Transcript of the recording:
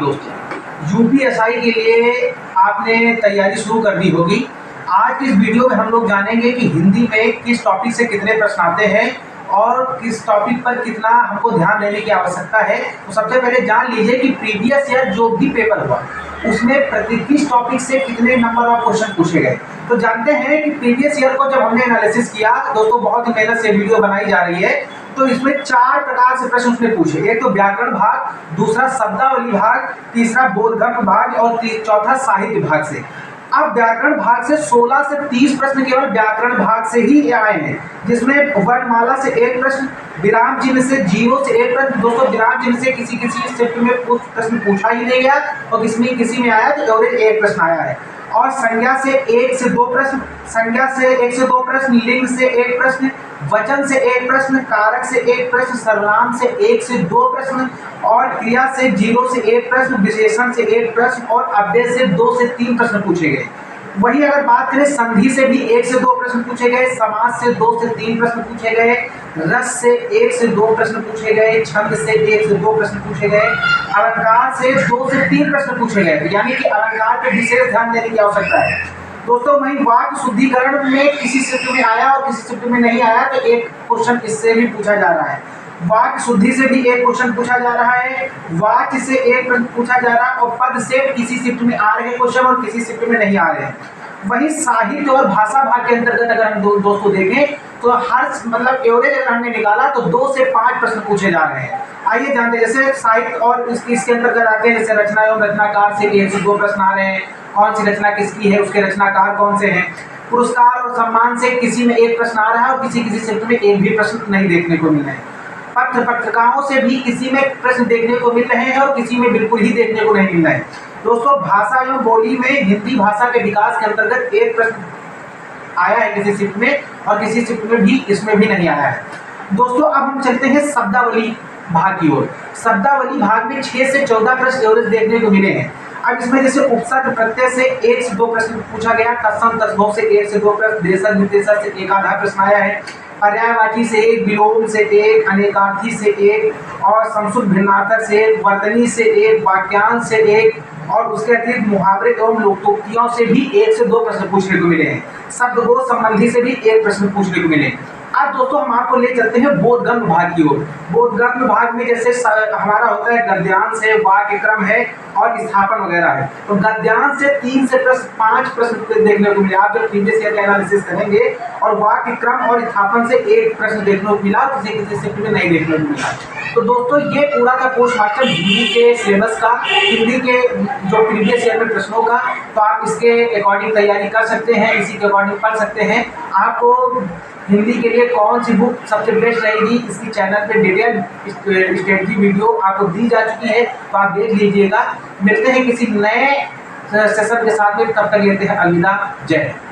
नमस्कार दोस्तों, यूपीएसआई के लिए आपने तैयारी शुरू कर दी होगी। आज की इस वीडियो में हम लोग जानेंगे कि हिंदी में किस टॉपिक से कितने प्रश्न आते हैं और किस टॉपिक पर कितना हमको ध्यान देने की आवश्यकता है। तो सबसे पहले जान लीजिए कि प्रीवियस ईयर जो भी पेपर हुआ उसमें किस टॉपिक से कितने नंबर ऑफ क्वेश्चन पूछे गए। तो जानते हैं कि प्रीवियस ईयर को जब हमने एनालिसिस किया दोस्तों, बहुत ही मेहनत से वीडियो बनाई जा रही है, तो इसमें 4 प्रकार से प्रश्न उसने पूछे। एक तो व्याकरण भाग, दूसरा शब्दावली भाग, तीसरा बोधगम्य भाग और चौथा साहित्य भाग से। अब व्याकरण भाग से 16 से 30 प्रश्न केवल व्याकरण भाग से ही आए हैं, जिसमें वर्णमाला से 1 प्रश्न, विराम चिन्ह से 0 से 1 प्रश्न। दोस्तों विराम चिन्ह से किसी शिफ्ट में प्रश्न पूछा ही नहीं गया और किसी में आया तो एवरेज 1 प्रश्न आया है। और संज्ञा से 1 से 2 प्रश्न, संज्ञा से 1 से 2 प्रश्न, लिंग से 1 प्रश्न, वचन से 1 प्रश्न, कारक से 1 प्रश्न, सर्वनाम से 1 से 2 प्रश्न और क्रिया से 0 से 1 प्रश्न, विशेषण से 1 प्रश्न और अव्यय से 2 से 3 प्रश्न पूछे गए। वही अगर बात करें संधि से भी 1 से 2 प्रश्न पूछे गए, समास से 2 से 3 प्रश्न पूछे गए, रस से 1 से 2 प्रश्न पूछे गए, छंद से 1 से 2 प्रश्न पूछे गए, अलंकार से 2 से 3 प्रश्न पूछे गए। यानी कि अलंकार पर विशेष ध्यान देने की आवश्यकता है दोस्तों। वहीं वाक्य शुद्धिकरण में किसी शिफ्ट में आया और किसी शिफ्ट में नहीं आया, तो एक क्वेश्चन इससे भी पूछा जा रहा है। वाक्य शुद्धि से भी 1 क्वेश्चन पूछा जा रहा है, वाक्य से 1 प्रश्न पूछा जा रहा है और पद से किसी शिफ्ट में आ रहे क्वेश्चन और किसी शिफ्ट में नहीं आ रहे हैं। वहीं साहित्य और भाषा भाग के अंतर्गत अगर हम दोस्तों देखें तो हर एवरेज अगर हमने निकाला तो 2 से 5 प्रश्न पूछे जा रहे हैं। आइए जानते हैं, जैसे साहित्य और इसके अंतर्गत आते हैं, जैसे रचना एवं रचनाकार से 1 से 2 प्रश्न आ रहे हैं, कौन सी रचना किसकी है, उसके रचनाकार कौन से हैं। पुरस्कार और सम्मान से किसी में 1 प्रश्न आ रहा है और किसी शिफ्ट में 1 भी प्रश्न नहीं देखने को मिल रहे हैं। पत्र पत्रिकाओं से भी किसी में प्रश्न देखने को मिल रहे हैं और किसी में बिल्कुल ही देखने को नहीं मिल रहे हैं। दोस्तों भाषा एवं बोली में हिंदी भाषा के विकास के अंतर्गत 1 प्रश्न आया है किसी शिफ्ट में और किसी शिफ्ट में भी इसमें भी नहीं आया है। दोस्तों अब हम चलते हैं शब्दावली भाग की ओर। शब्दावली भाग में 6 से 14 प्रश्न एवरेज देखने को मिले हैं। अब इसमें जैसे उपसर्ग प्रत्यय से 1 से 2 प्रश्न पूछा गया, तत्सम तद्भव से 1 से 2 प्रश्न, देशज विशेषण से 1 आधा प्रश्न आया है, पर्यायवाची से 1, विलोम से 1, अनेकार्थी से 1 और संस्कृत भिन्नार्थक से 1, वर्तनी से 1, वाक्यांश से 1 और उसके अतिरिक्त मुहावरे एवं लोकोक्तियों से भी 1 से 2 प्रश्न पूछने को मिले हैं। शब्दकोश संबंधी से भी 1 प्रश्न पूछने को मिले। अब दोस्तों हम आपको ले चलते हैं बोधगम्य भाग की ओर। बोधगम्य भाग में जैसे हमारा होता है गद्यांश है, वाक्य क्रम है और स्थापन वगैरह है। तो गद्यांश से 3 से 5 प्रश्न देखने को मिले। आप जब प्रीवियस ईयर का एनालिसिस करेंगे और वाक्य क्रम और स्थापन से 1 प्रश्न देखने को मिला, किसी शिफ्ट में नहीं देखने को मिला। तो दोस्तों ये पूरा का पोस्ट मास्टर हिंदी के सिलेबस का, हिंदी के जो प्रीवियस ईयर में प्रश्नों का, तो आप इसके अकॉर्डिंग तैयारी कर सकते हैं, इसी के अकॉर्डिंग पढ़ सकते हैं। आपको हिंदी के लिए कौन सी बुक सबसे बेस्ट रहेगी, इसकी चैनल पे डिटेल स्ट्रेटजी वीडियो आपको दी जा चुकी है, तो आप देख लीजिएगा। मिलते हैं किसी नए सेशन के साथ में, तब तक लेते हैं अलविदा। जय हिंद।